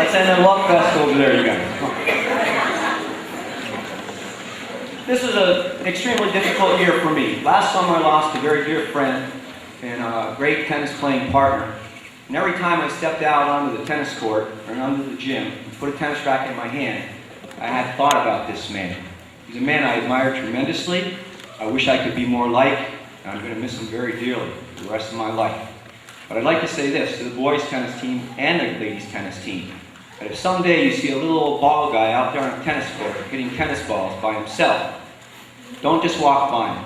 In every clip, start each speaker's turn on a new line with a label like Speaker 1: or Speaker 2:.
Speaker 1: Let's end the love fest over there, you guys. This was an extremely difficult year for me. Last summer I lost a very dear friend and a great tennis playing partner. And every time I stepped out onto the tennis court or onto the gym and put a tennis racket in my hand, I had thought about this man. He's a man I admire tremendously. I wish I could be more like, and I'm going to miss him very dearly for the rest of my life. But I'd like to say this to the boys' tennis team and the ladies' tennis team. That if someday you see a little old ball guy out there on a tennis court hitting tennis balls by himself, don't just walk by him.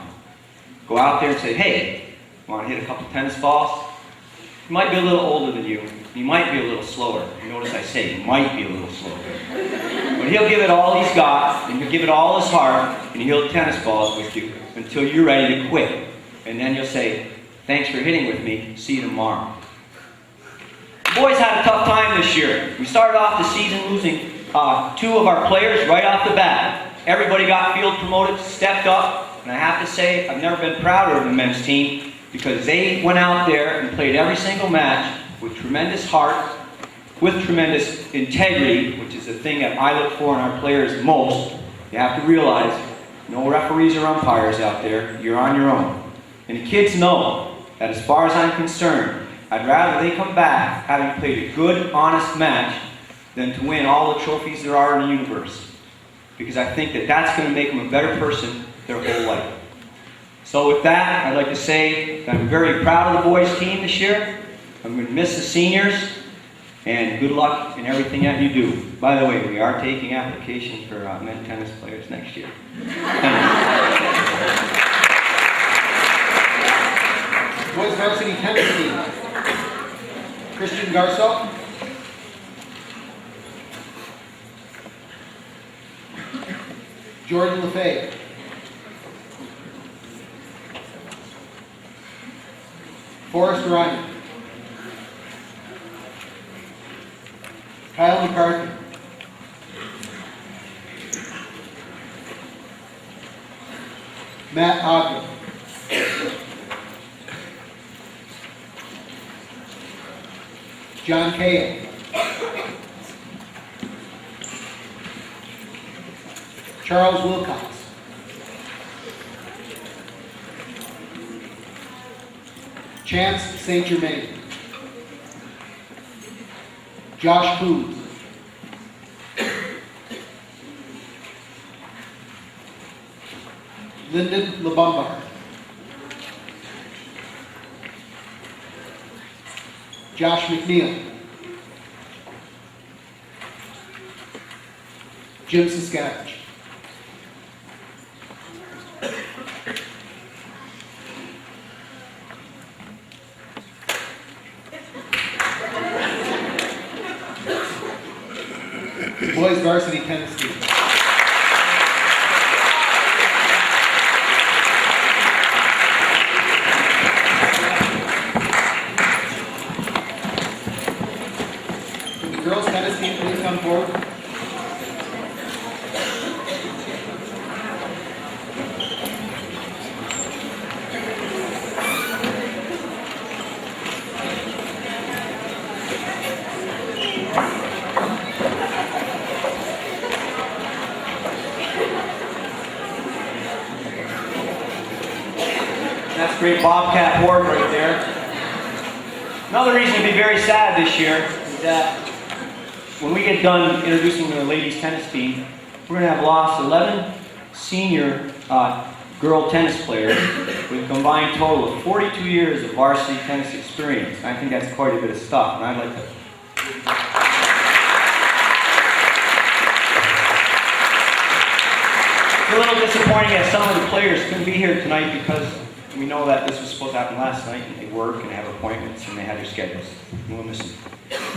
Speaker 1: Go out there and say, hey, you want to hit a couple tennis balls? He might be a little older than you. He might be a little slower. You notice I say he might be a little slower. But he'll give it all he's got, and he'll give it all his heart, and he'll hit tennis balls with you until you're ready to quit. And then you'll say, thanks for hitting with me. See you tomorrow. The boys had a tough time this year. We started off the season losing 2 of our players right off the bat. Everybody got field promoted, stepped up, and I have to say I've never been prouder of the men's team because they went out there and played every single match with tremendous heart, with tremendous integrity, which is the thing that I look for in our players most. You have to realize no referees or umpires out there. You're on your own. And the kids know that as far as I'm concerned, I'd rather they come back having played a good, honest match than to win all the trophies there are in the universe. Because I think that that's going to make them a better person their whole life. So with that, I'd like to say that I'm very proud of the boys' team this year. I'm going to miss the seniors, and good luck in everything that you do. By the way, we are taking applications for men tennis players next year.
Speaker 2: Boys varsity tennis team. Christian Garso. Jordan LaFay. Forrest Ryan. Kyle McCarthy. Matt Ogden. John Cahill. Charles Wilcox. Chance St. Germain. Josh Coons. Lyndon LeBombard. Josh McNeil. Jim Saskatch. Boys varsity tennis team. The girls tennis team, please come forward.
Speaker 1: That's great Bobcat work right there. Another reason to be very sad this year is that when we get done introducing the ladies tennis team, we're going to have lost 11 senior girl tennis players with a combined total of 42 years of varsity tennis experience. I think that's quite a bit of stuff, and I'd like to... It's a little disappointing that some of the players couldn't be here tonight because we know that this was supposed to happen last night, and they work and they have appointments and they have their schedules. We'll miss them.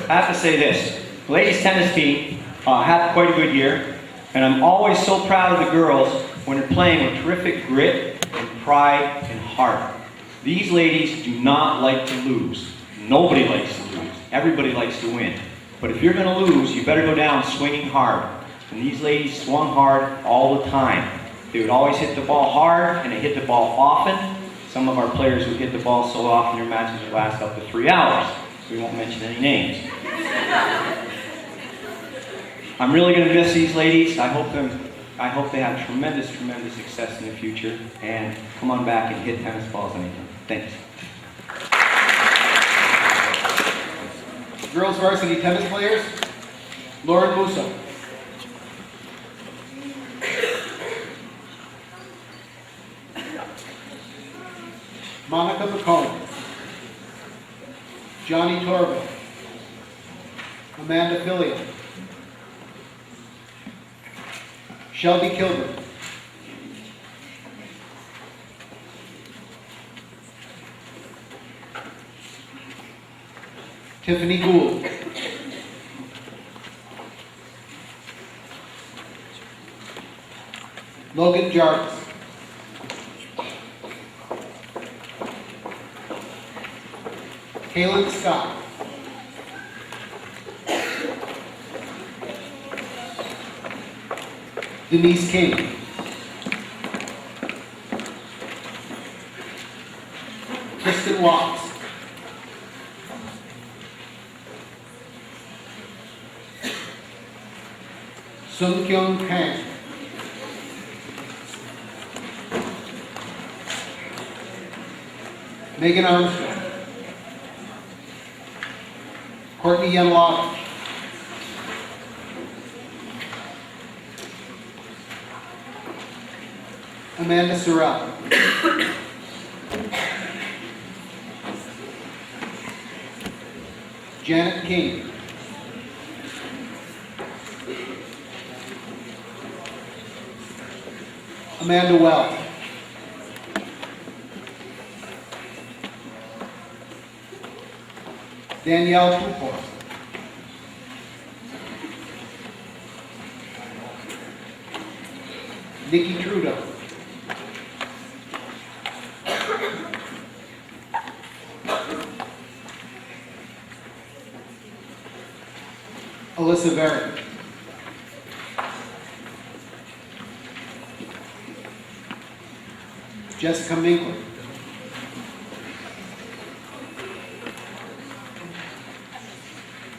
Speaker 1: I have to say this. The ladies tennis team had quite a good year, and I'm always so proud of the girls when they're playing with terrific grit and pride and heart. These ladies do not like to lose. Nobody likes to lose. Everybody likes to win. But if you're going to lose, you better go down swinging hard. And these ladies swung hard all the time. They would always hit the ball hard, and they hit the ball often. Some of our players would hit the ball so often their matches would last up to 3 hours. We won't mention any names. I'm really going to miss these ladies. I hope they have tremendous success in the future, and come on back and hit tennis balls anytime. Thanks.
Speaker 2: Girls varsity tennis players, Lauren Musso. Monica McComb. Johnny Torville. Amanda Fillion. Shelby Kilburn. Tiffany Gould. Logan Jarvis. Kaylin Scott. Denise King. Kristen Watts. Sung Kyung Kang. Megan Armstrong. Courtney Yanlovich. Amanda Sorrell. Janet King. Amanda Wells. Danielle Pupor. Nikki Trudeau. Alyssa Verrick. Jessica Minkler.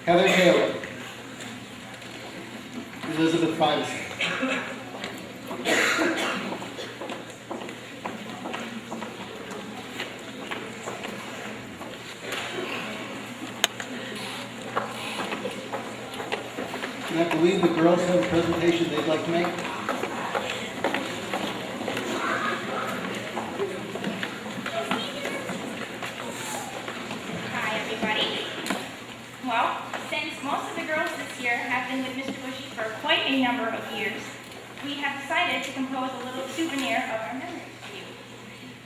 Speaker 2: Heather Taylor. Elizabeth Fivesen. And I believe the girls have a presentation they'd like to make.
Speaker 3: Hi, everybody. Well, since most of the girls this year have been with Mr. Bushy for quite a number of years, we have decided to compose a little souvenir of our memories for you.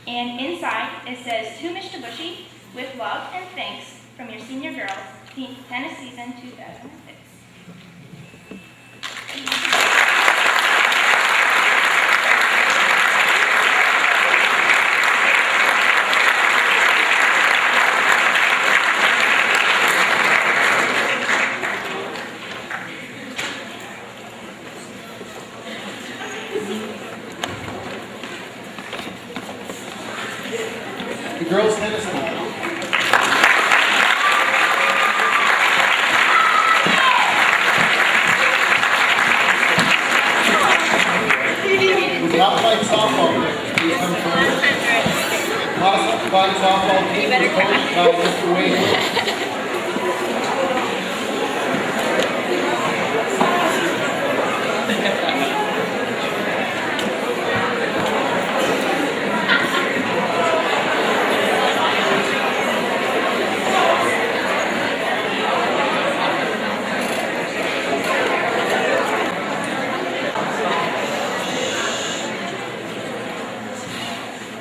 Speaker 3: And inside, it says, "To Mr. Bushy, with love and thanks from your senior girls, tennis season 2006.
Speaker 2: The girls tennis team. The modified softball team, please come forward. Modified softball team is coached by Mr. Wade.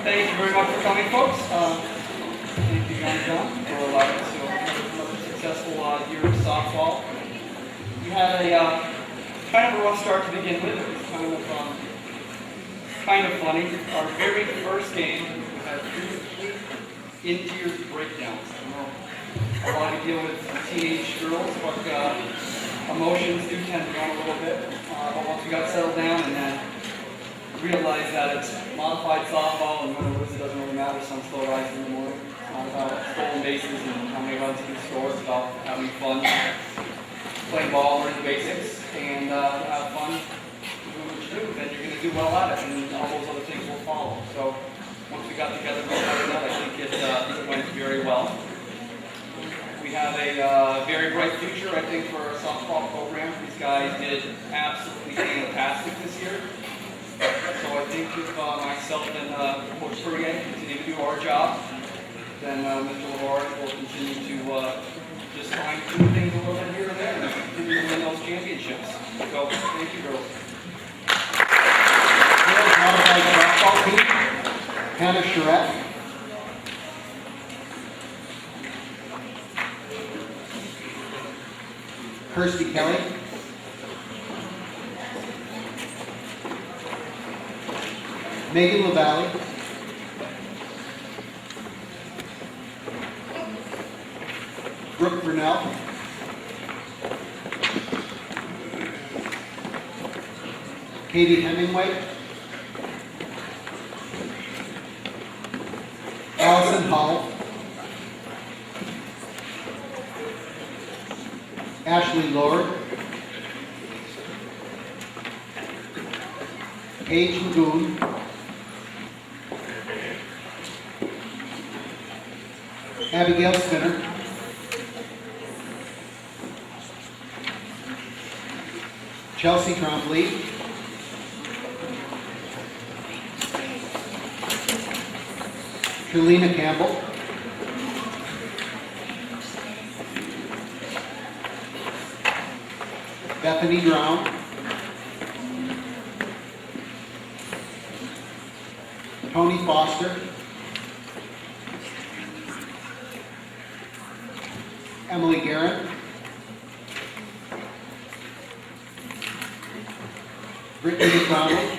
Speaker 4: Thank you very much for coming, folks. Thank you, John, for allowing us to have another successful year of softball. We had a kind of a rough start to begin with. It was kind of funny. Our very first game, we had 3 in-tears breakdowns. I know a lot of you deal with teenage girls, but emotions do tend to run a little bit. But once we got settled down and then realized that it's modified softball and win or lose, it doesn't really matter. Some still rise in the morning. It's not about stolen bases and how many runs you can score. It's about having fun. playing ball, learning the basics, and have fun doing what you do, then you're going to do well at it, and all those other things will follow. So once we got together and started that, I think it went very well. We have a very bright future, I think, for our softball program. These guys did absolutely fantastic this year. So I think if myself and Coach Perrier continue to do our job, then Mr. LaVar will continue to just fine-tune things a little bit here and there and continue to win those championships. So, thank you, girls.
Speaker 2: Girls modified softball team, Hannah Charette. Kirsty Kelly. Megan LaValle. Brooke Brunel. Katie Hemingway. Allison Hall. Ashley Lord. Paige Magoon. Abigail Spinner. Chelsea Trombley. Trelina Campbell. Bethany Brown. Tony Foster. Emily Garrett. Brittany McDonald.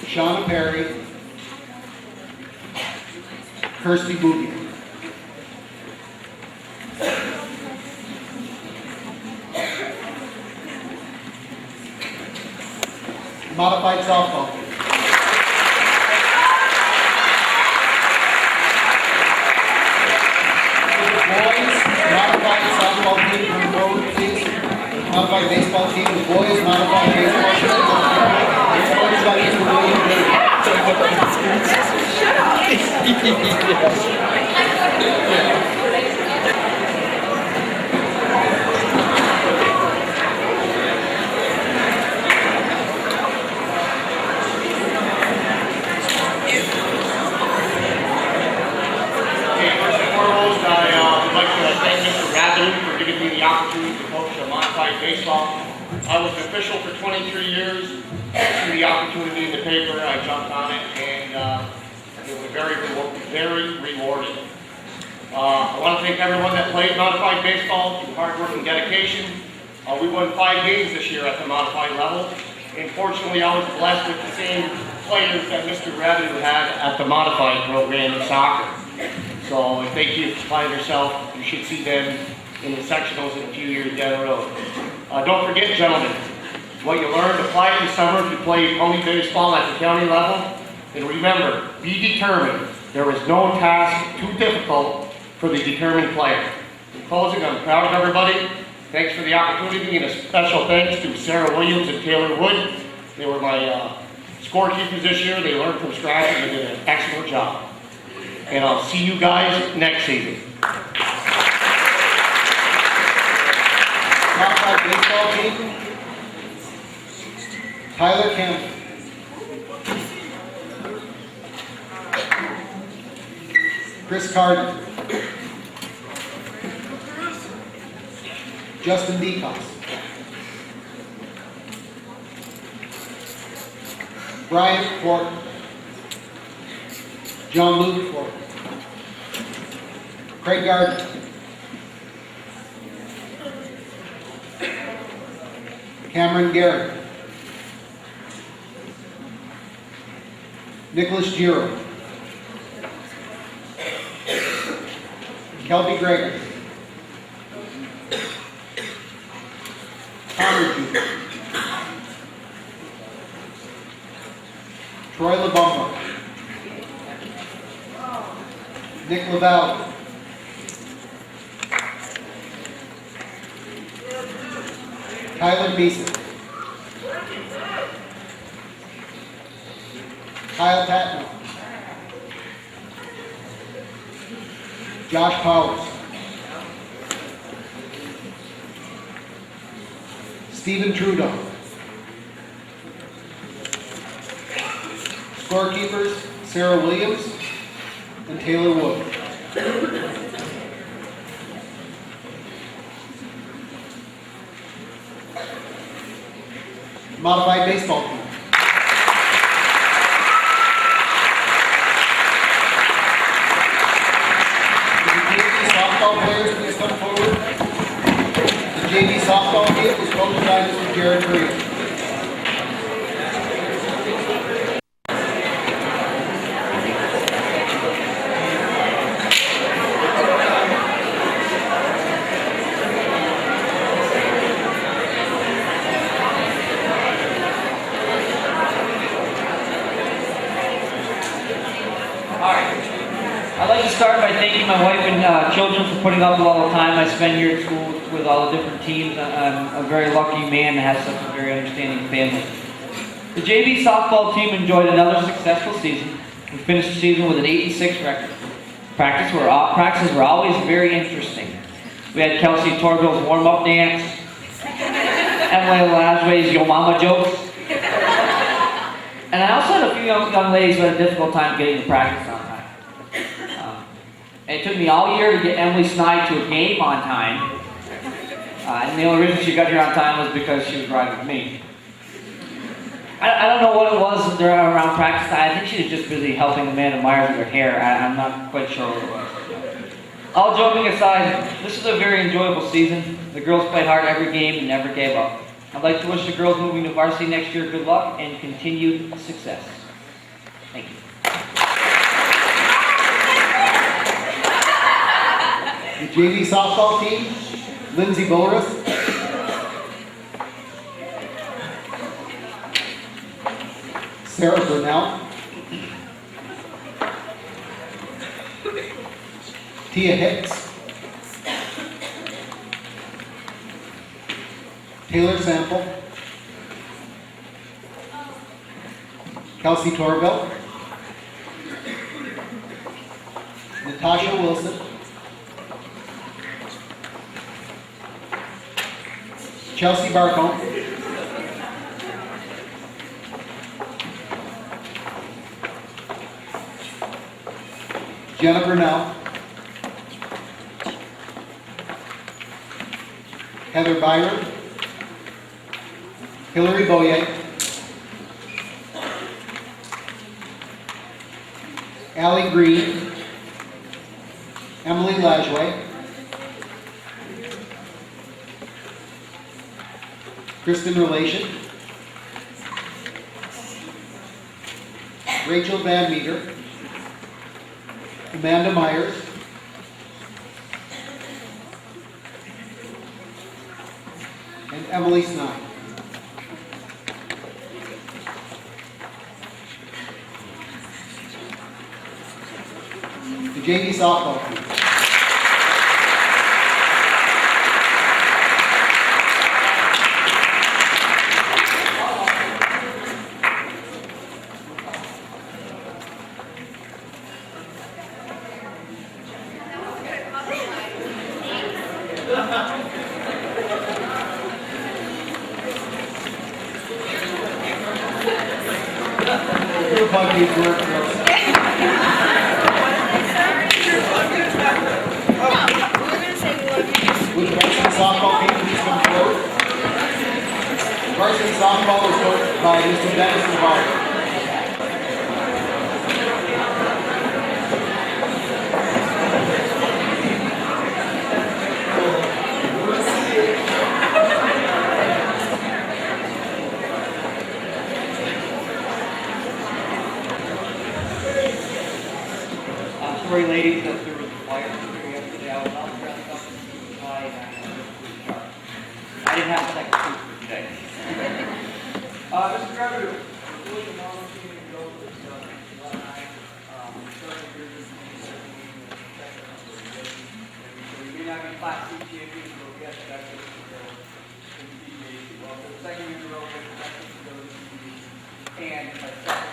Speaker 2: Shauna Perry. Kirsty Boogie. Modified softball. Boys, modified softball team, come forward, please. Modified baseball team, the boys, modified baseball team. Coached by Mr. William Bailey.
Speaker 5: For giving me the opportunity to coach a modified baseball. I was an official for 23 years. Through the opportunity in the paper, I jumped on it, and it was very rewarding. I want to thank everyone that played modified baseball through hard work and dedication. We won 5 games this year at the modified level. And fortunately, I was blessed with the same players that Mr. Revenue had at the modified program in soccer. So thank you for playing yourself. You should see them in the sectionals in a few years down the road. Don't forget, gentlemen, what you learned, apply it this summer if you play pony baseball at the county level. And remember, be determined. There is no task too difficult for the determined player. In closing, I'm proud of everybody. Thanks for the opportunity, and a special thanks to Sarah Williams and Taylor Wood. They were my scorekeepers this year. They learned from scratch and they did an excellent job. And I'll see you guys next season.
Speaker 2: Modified baseball team, Tyler Campbell. Chris Carden. Justin Decos. Brian Thornton. John Luke Thornton. Craig Gardner. Cameron Garrett. Nicholas Giro. Kelby Greger. Connor Jr. Troy LeBumba. Nick LaValle. Kyler Beeson. Kyle Patno. Josh Powers. Stephen Trudeau. Scorekeepers, Sarah Williams and Taylor Wood. Modified baseball team. Softball players, please come forward. The JV softball team is coached by Mr. Jared Green.
Speaker 6: I'd like to start by thanking my wife and children for putting up with all the time I spend here at school with all the different teams. I'm a very lucky man to have such a very understanding family. The JV softball team enjoyed another successful season. We finished the season with an 8-6 record. Practices were always very interesting. We had Kelsey Torville's warm-up dance, Emily Lasway's Yo Mama jokes, and I also had a few young ladies who had a difficult time getting to practice on time. It took me all year to get Emily Snide to a game on time. And the only reason she got here on time was because she was riding with me. I don't know what it was around practice time. I think she was just busy helping Amanda Myers with her hair. I'm not quite sure what it was. All joking aside, this is a very enjoyable season. The girls played hard every game and never gave up. I'd like to wish the girls moving to varsity next year good luck and continued success. Thank you.
Speaker 2: The JV softball team, Lindsay Boris. Sarah Burnell. Tia Hicks. Taylor Sample. Kelsey Torville. Natasha Wilson. Chelsea Barcombe. Jenna Burnell. Heather Byron. Hillary Boye. Allie Green. Emily Lajway. Kristen Relation. Rachel Van Meter. Amanda Myers. And Emily Snide. The JV softball team. Bug needs work, girls. Would the varsity softball team please come forward? Varsity softball is coached by Mr. Dennis Navarro.
Speaker 6: Sorry, ladies, that there was a fire here yesterday. I was out dressed up in a suit and tie, and I didn't have a second suit for today. Mr. Governor, we're really volunteering to go with last night. Starting here this meeting, so we may not be class C champions, but we got to back up to the
Speaker 4: and myself.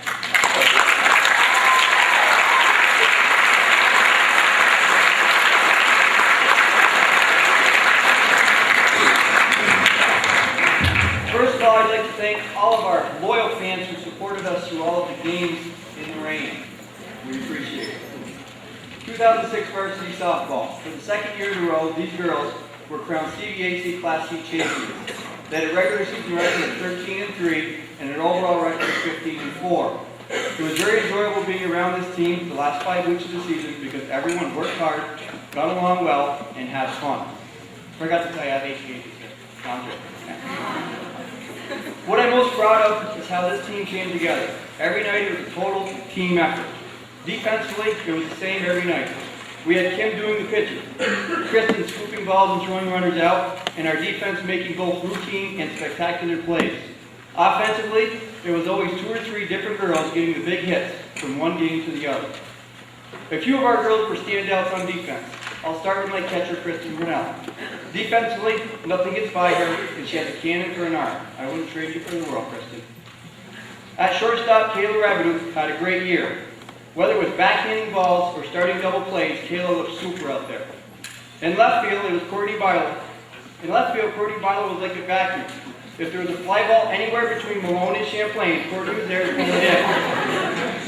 Speaker 4: First of all, I'd like to thank all of our loyal fans who supported us through all of the games in the rain. We appreciate it. 2006 varsity softball. For the second year in a row, these girls were crowned CVAC Class C champions. They had a regular season record of 13-3 and an overall record of 15-4. It was very enjoyable being around this team the last 5 weeks of the season because everyone worked hard, got along well, and had fun. Forgot to tell you I have 8 cases here. No, I'm joking. What I'm most proud of is how this team came together. Every night it was a total team effort. Defensively, it was the same every night. We had Kim doing the pitching, Kristen scooping balls and throwing runners out, and our defense making both routine and spectacular plays. Offensively, there was always 2 or 3 different girls getting the big hits from one game to the other. A few of our girls were standouts on defense. I'll start with my catcher, Kristen Brunel. Defensively, nothing gets by her, and she has a cannon for an arm. I wouldn't trade you for the world, Kristen. At shortstop, Kayla Revenue had a great year. Whether it was backhanding balls or starting double plays, Kayla looked super out there. In left field, it was Courtney Bilo. In left field, Courtney Bilo was like a vacuum. If there was a fly ball anywhere between Malone and Champlain, Courtney was there to pull it in.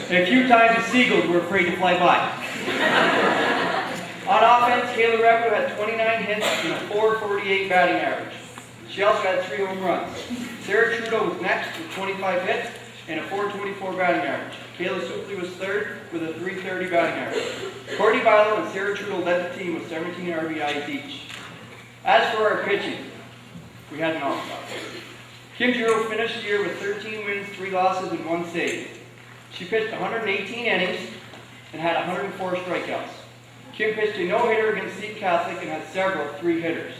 Speaker 4: And a few times the Seagulls were afraid to fly by. On offense, Kayla Revenue had 29 hits and a .448 batting average. She also had 3 home runs. Sarah Trudeau was next with 25 hits and a .424 batting average. Kayla Supley was third with a .330 batting average. Courtney Bilo and Sarah Trudeau led the team with 17 RBIs each. As for our pitching, we had an all-star. Kim Giroux finished the year with 13 wins, 3 losses, and 1 save. She pitched 118 innings and had 104 strikeouts. Kim pitched a no-hitter against Seat Catholic and had several 3-hitters.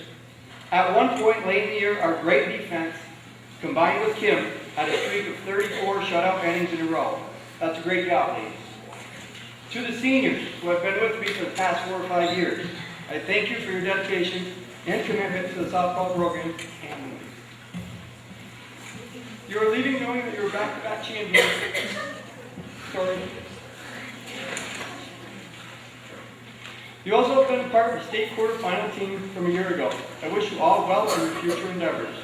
Speaker 4: At one point late in the year, our great defense, combined with Kim, had a streak of 34 shutout innings in a row. That's a great job, ladies. To the seniors who have been with me for the past 4 or 5 years, I thank you for your dedication and commitment to the softball program and me. You are leaving knowing that you are back-to-back champions. Sorry. You also have been a part of the state quarterfinal team from a year ago. I wish you all well in your future endeavors.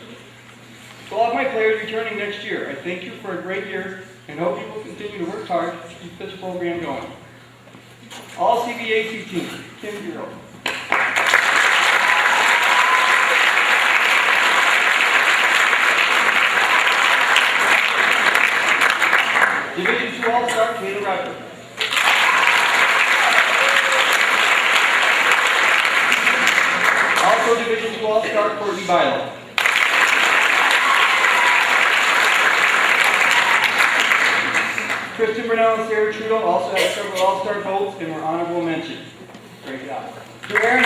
Speaker 4: To all of my players returning next year, I thank you for a great year and hope you will continue to work hard to keep this program going. All CVAC team, Kim Giroux. Division II All-Star, Kayla Revenue. Also Division II All-Star, Courtney Bilo. Kristen Brunel and Sarah Trudeau also had several All-Star votes and were honorable mention. Great job. To Aaron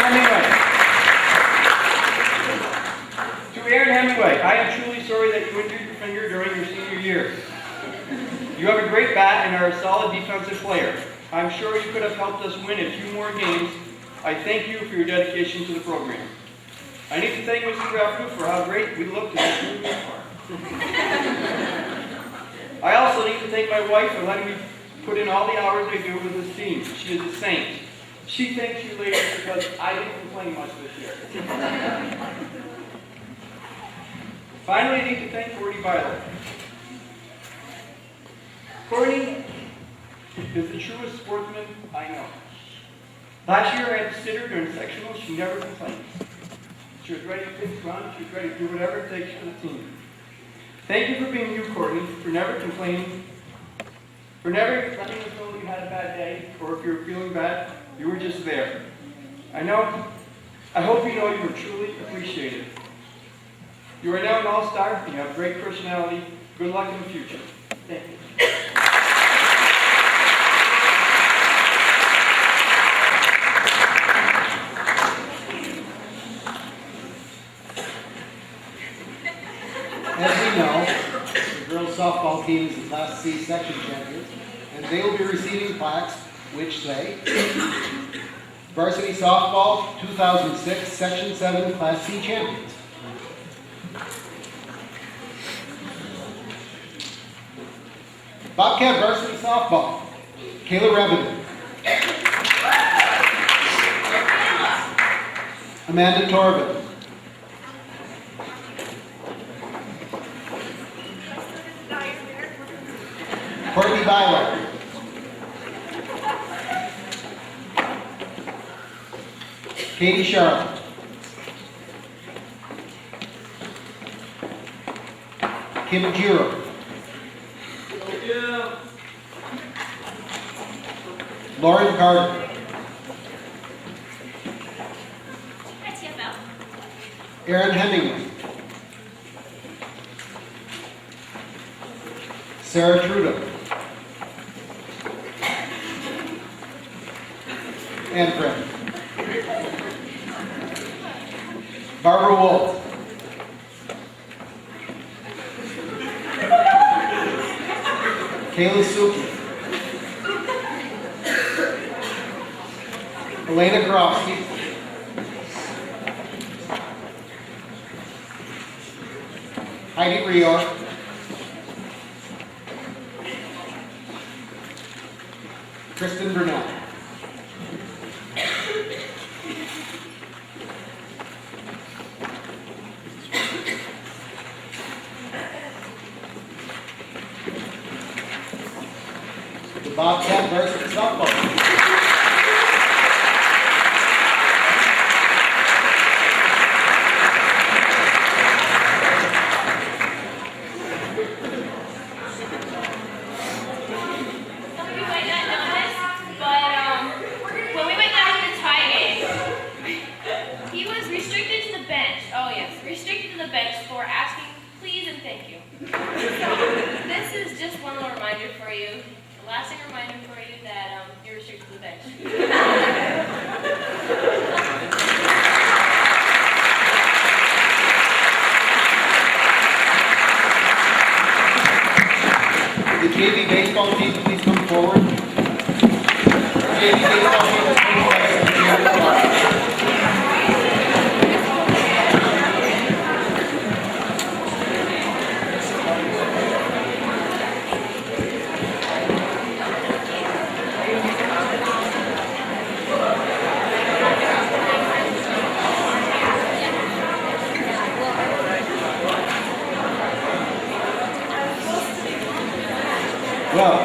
Speaker 4: Hemingway, I am truly sorry that you injured your finger during your senior year. You have a great bat and are a solid defensive player. I'm sure you could have helped us win a few more games. I thank you for your dedication to the program. I need to thank Mrs. Revenue for how great we looked in this new uniform. I also need to thank my wife for letting me put in all the hours I do with this team. She is a saint. She thanks you ladies because I didn't complain much this year. Finally, I need to thank Courtney Bilo. Courtney is the truest sportsman I know. Last year I had to sit her during sectionals. She never complains. She was ready to pitch, run. She was ready to do whatever it takes for the team. Thank you for being you, Courtney, for never complaining, for never letting us know you had a bad day, or if you were feeling bad, you were just there. I hope you know you were truly appreciated. You are now an all-star, and you have great personality. Good luck in the future. Thank you.
Speaker 2: As we know, the girls softball team is the Class C section champions, and they will be receiving plaques which say, Varsity Softball 2006 Section 7 Class C champions. Bobcat varsity softball, Kayla Revenue. Amanda Torvin. Courtney Byler. Katie Charlotte. Kim Giro. Lauren Carter.
Speaker 3: Hi, TFL.
Speaker 2: Aaron Hemingway. Sarah Trudeau. And friend. Barbara Wolf. Kayla Suki. Elena Grofsky. Heidi Rio. Kristen Burnett. The Bobcat varsity softball team.
Speaker 3: Some of you might not know this, but when we went down to the tie game, he was restricted to the bench. Oh yes, restricted to the bench for asking please and thank you. So this is just one little reminder for you, a lasting reminder for you that you're restricted to the bench.
Speaker 2: The JV baseball team, please come forward. The JV baseball team is being led by Jared Clark. Well,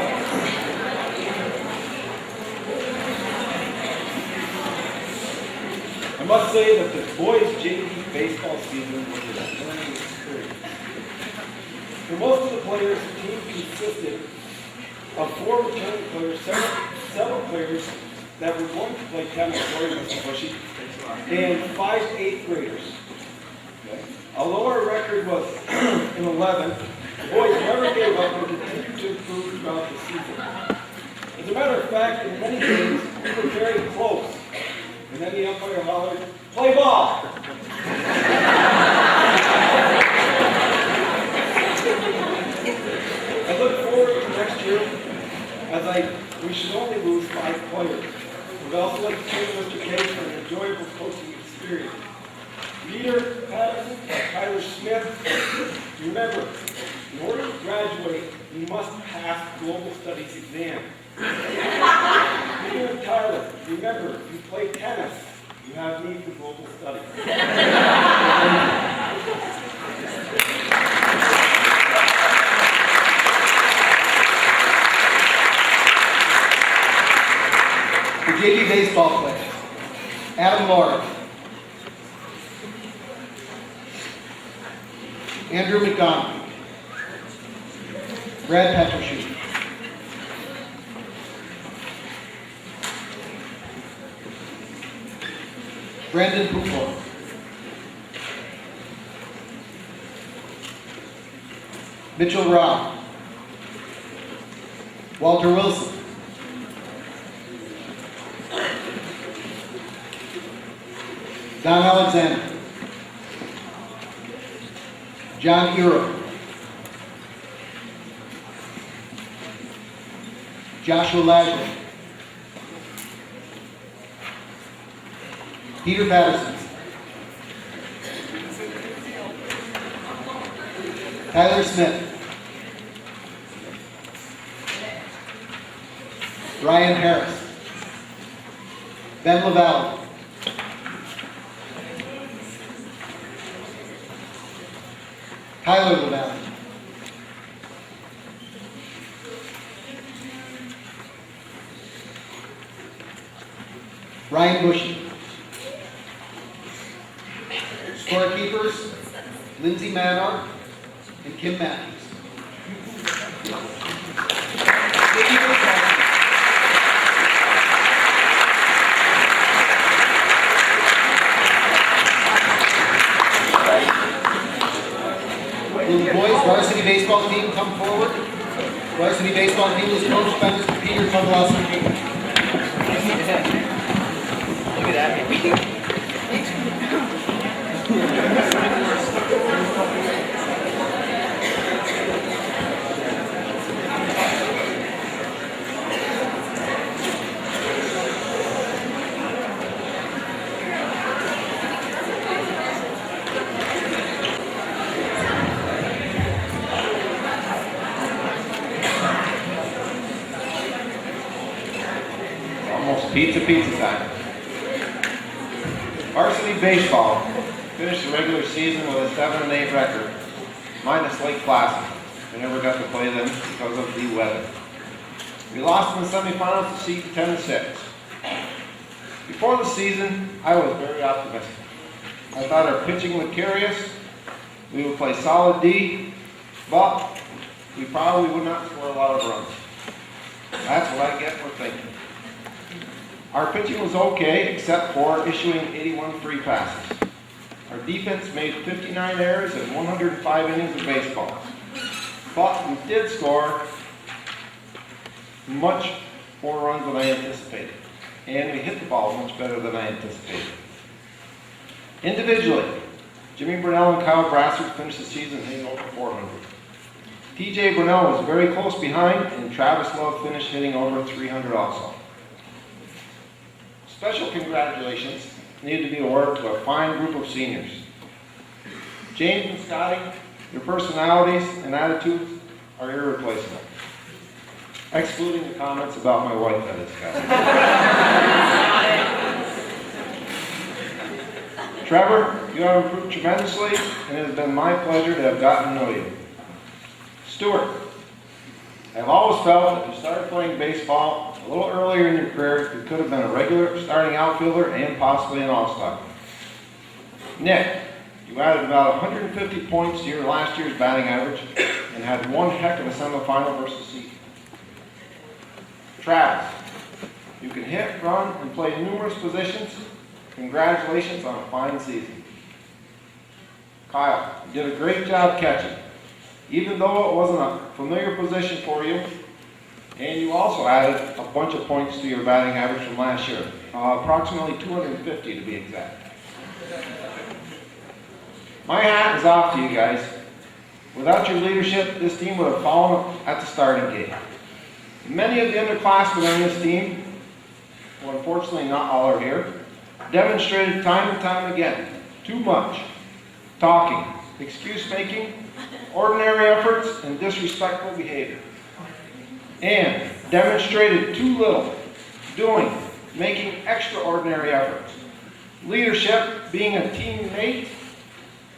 Speaker 7: I must say that the boys' JV baseball season was a learning experience. For most of the players, the team consisted of 4 returning players, several players that were going to play tennis, sorry, Mr. Bushy, and 5 8th graders. Okay. Although our record was an 11, the boys never gave up and continued to improve throughout the season. As a matter of fact, in many games, we were very close. And then the umpire hollered, "Play ball!" I look forward to next year as we should only lose 5 players. We'd also like to thank Mr. K for an enjoyable coaching experience. Peter Patterson, Tyler Smith, remember, in order to graduate, you must pass the Global Studies exam. Peter and Tyler, remember, if you play tennis, you have need for Global Studies.
Speaker 2: the JV baseball players. Adam Lord. Andrew McDonald. Brad Petroshoot. Brandon Pupor. Mitchell Robb. Walter Wilson. Don Alexander. John Euro. Joshua Lashley. Peter Patterson. Tyler Smith. Ryan Harris. Ben Lavelle. Tyler Lavelle. Ryan Bushy. Scorekeepers, Lindsay Manor and Kim Matthews. Will the boys varsity baseball team come forward? Varsity baseball team is coached by Mr. Peter Kovalaski.
Speaker 1: Look at that. Almost pizza time. Varsity baseball finished the regular season with a 7-8 record, minus Lake Placid. We never got to play them because of the weather. We lost in the semifinals to seed 10-6. Before the season, I was very optimistic. I thought our pitching would carry us, we would play solid D, but we probably would not score a lot of runs. That's what I get for thinking. Our pitching was okay, except for issuing 81 free passes. Our defense made 59 errors and 105 innings of baseball. But we did score much more runs than I anticipated. And we hit the ball much better than I anticipated. Individually, Jimmy Brunell and Kyle Brassard finished the season hitting over 400. TJ Brunell was very close behind, and Travis Love finished hitting over 300 also. Special congratulations need to be awarded to a fine group of seniors. James and Scotty, your personalities and attitudes are irreplaceable. Excluding the comments about my wife, that is, Scotty. Trevor, you have improved tremendously, and it has been my pleasure to have gotten to know you. Stuart, I've always felt that if you started playing baseball a little earlier in your career, you could have been a regular starting outfielder and possibly an all-star. Nick, you added about 150 points to your last year's batting average and had one heck of a semifinal versus Seton. Travis, you can hit, run, and play numerous positions. Congratulations on a fine season. Kyle, you did a great job catching. Even though it wasn't a familiar position for you, and you also added a bunch of points to your batting average from last year, approximately 250 to be exact. My hat is off to you guys. Without your leadership, this team would have fallen at the starting gate. Many of the underclassmen on this team, well, unfortunately not all are here, demonstrated time and time again too much talking, excuse making, ordinary efforts, and disrespectful behavior. And demonstrated too little, doing, making extraordinary efforts. Leadership, being a teammate,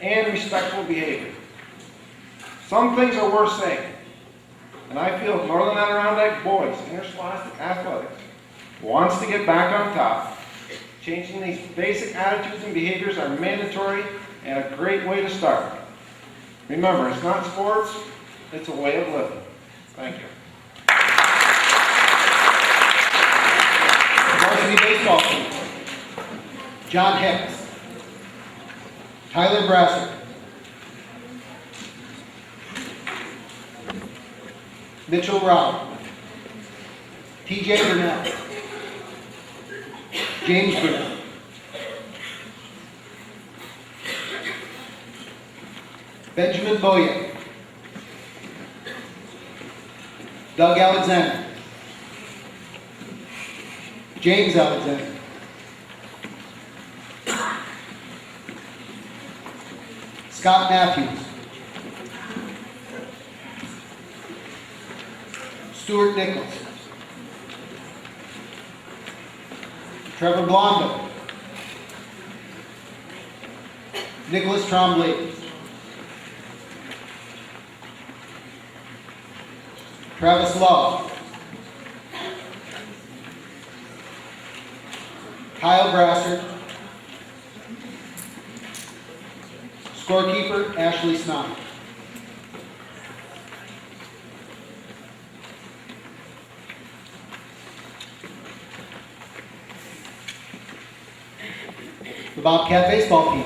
Speaker 1: and respectful behavior. Some things are worth saying. And I feel Northern Adirondack boys, interscholastic athletics, wants to get back on top. Changing these basic attitudes and behaviors are mandatory and a great way to start. Remember, it's not sports, it's a way of living. Thank you.
Speaker 2: Varsity baseball team. John Hicks. Tyler Brassard. Mitchell Rao. TJ Burnell. James Burnell. Benjamin Boyer. Doug Alexander. James Alexander. Scott Matthews. Stuart Nichols. Trevor Blondo. Nicholas Tremblay. Travis Love. Kyle Grasser. Scorekeeper, Ashley Snide. The Bobcat baseball team.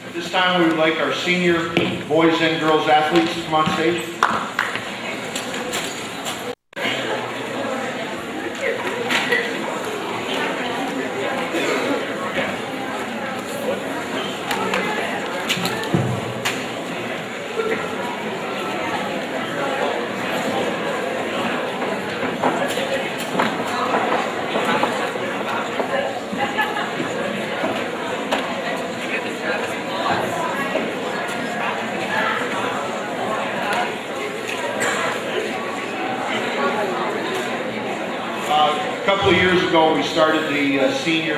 Speaker 5: At this time, we would like our senior boys and girls athletes to come on stage. A couple of years ago, we started the Senior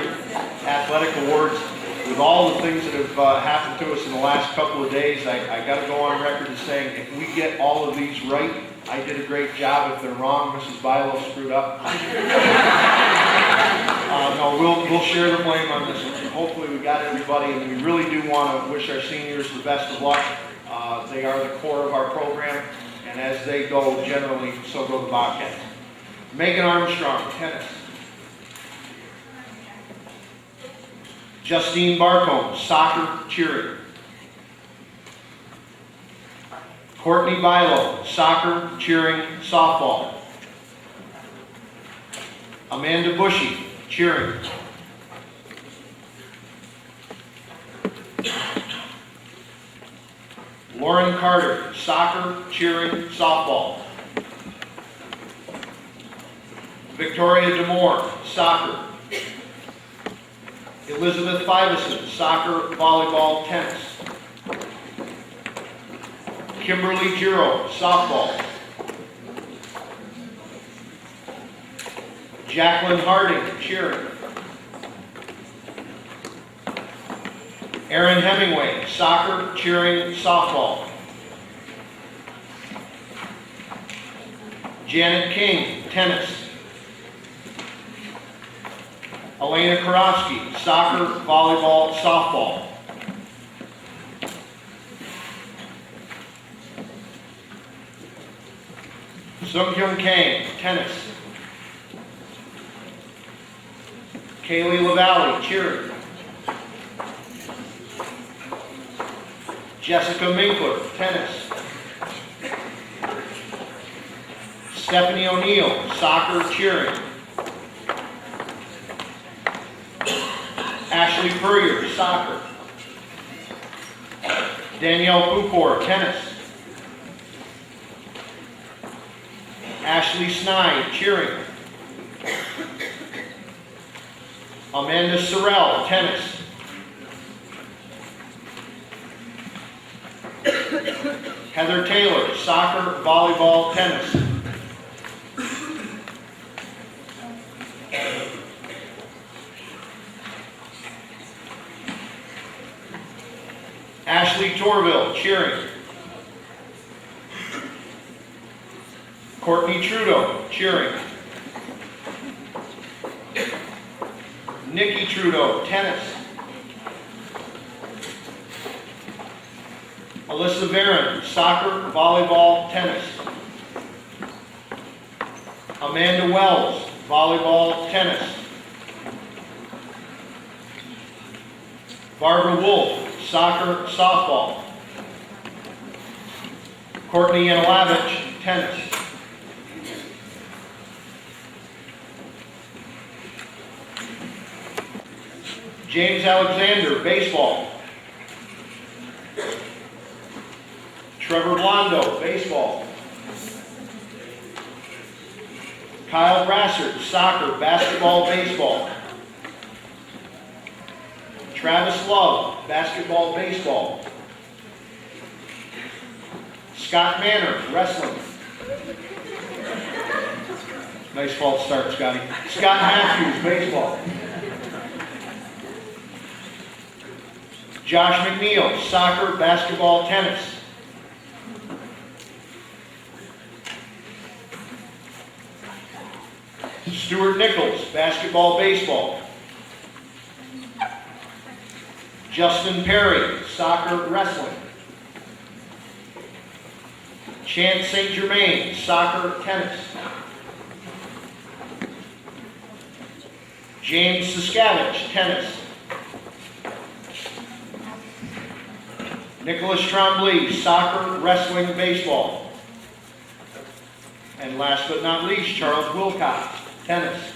Speaker 5: Athletic Awards. With all the things that have happened to us in the last couple of days, I got to go on record as saying, if we get all of these right, I did a great job. If they're wrong, Mrs. Bilo screwed up. No, we'll share the blame on this one. Hopefully we got everybody, and we really do want to wish our seniors the best of luck. They are the core of our program, and as they go, generally, so go the Bobcats. Megan Armstrong, tennis. Justine Barcombe, soccer, cheering. Courtney Bilo, soccer, cheering, softball. Amanda Bushy, cheering. Lauren Carter, soccer, cheering, softball. Victoria Demore, soccer. Elizabeth Fivison, soccer, volleyball, tennis. Kimberly Giro, softball. Jacqueline Harding, cheering. Erin Hemingway, soccer, cheering, softball. Janet King, tennis. Elena Karofsky, soccer, volleyball, softball. Sungkyung Kang, tennis. Kaylee LaValle, cheering. Jessica Minkler, tennis. Stephanie O'Neill, soccer, cheering. Ashley Purrier, soccer. Danielle Pupor, tennis. Ashley Snide, cheering. Amanda Sorrell, tennis. Heather Taylor, soccer, volleyball, tennis. Ashley Torville, cheering. Courtney Trudeau, cheering. Nikki Trudeau, tennis. Alyssa Barron, soccer, volleyball, tennis. Amanda Wells, volleyball, tennis. Barbara Wolf, soccer, softball. Courtney Yanalavich, tennis. James Alexander, baseball. Trevor Blondo, baseball. Kyle Brassard, soccer, basketball, baseball. Travis Love, basketball, baseball. Scott Manor, wrestling. Nice false start, Scotty. Scott Matthews, baseball. Josh McNeil, soccer, basketball, tennis. Stuart Nichols, basketball, baseball. Justin Perry, soccer, wrestling. Chance St. Germain, soccer, tennis. James Siskavich, tennis. Nicholas Trombley, soccer, wrestling, baseball. And last but not least, Charles Wilcox, tennis.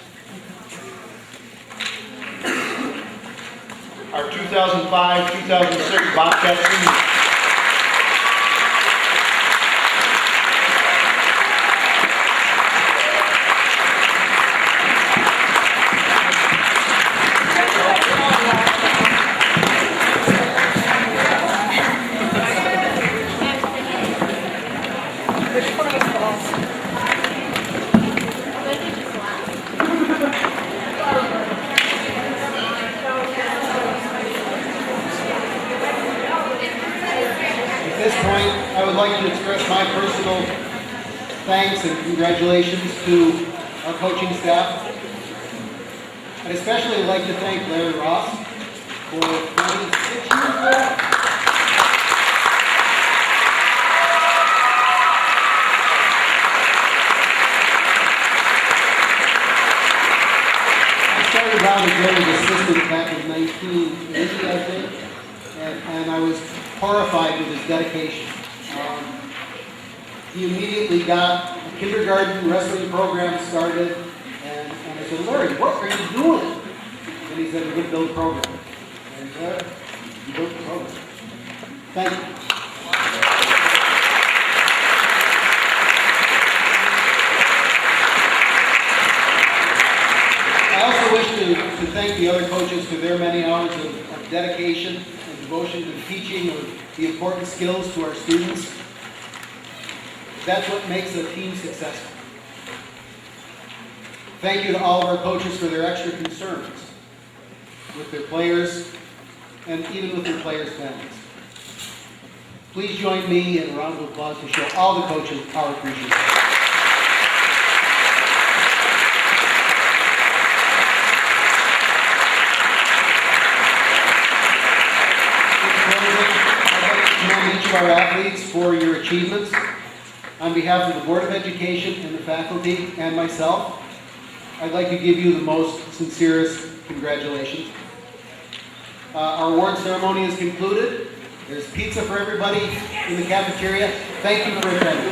Speaker 5: Our 2005-2006 Bobcat seniors.
Speaker 2: At this point, I would like to express my personal thanks and congratulations to our coaching staff. I'd especially like to thank Larry Ross for 26 years ago. I started out as Larry's assistant back in 1980, I think, and I was horrified with his dedication. He immediately got a kindergarten wrestling program started, and I said, Larry, what are you doing? And he said, we're going to build a program. And he built the program. Thank you. I also wish to thank the other coaches for their many hours of dedication and devotion to teaching of the important skills to our students. That's what makes a team successful. Thank you to all of our coaches for their extra concerns with their players and even with their players' families. Please join me in a round of applause to show all the coaches our appreciation. Each of our athletes for your achievements. On behalf of the Board of Education and the faculty and myself, I'd like to give you the most sincerest congratulations. Our award ceremony is concluded. There's pizza for everybody in the cafeteria. Thank you for attending.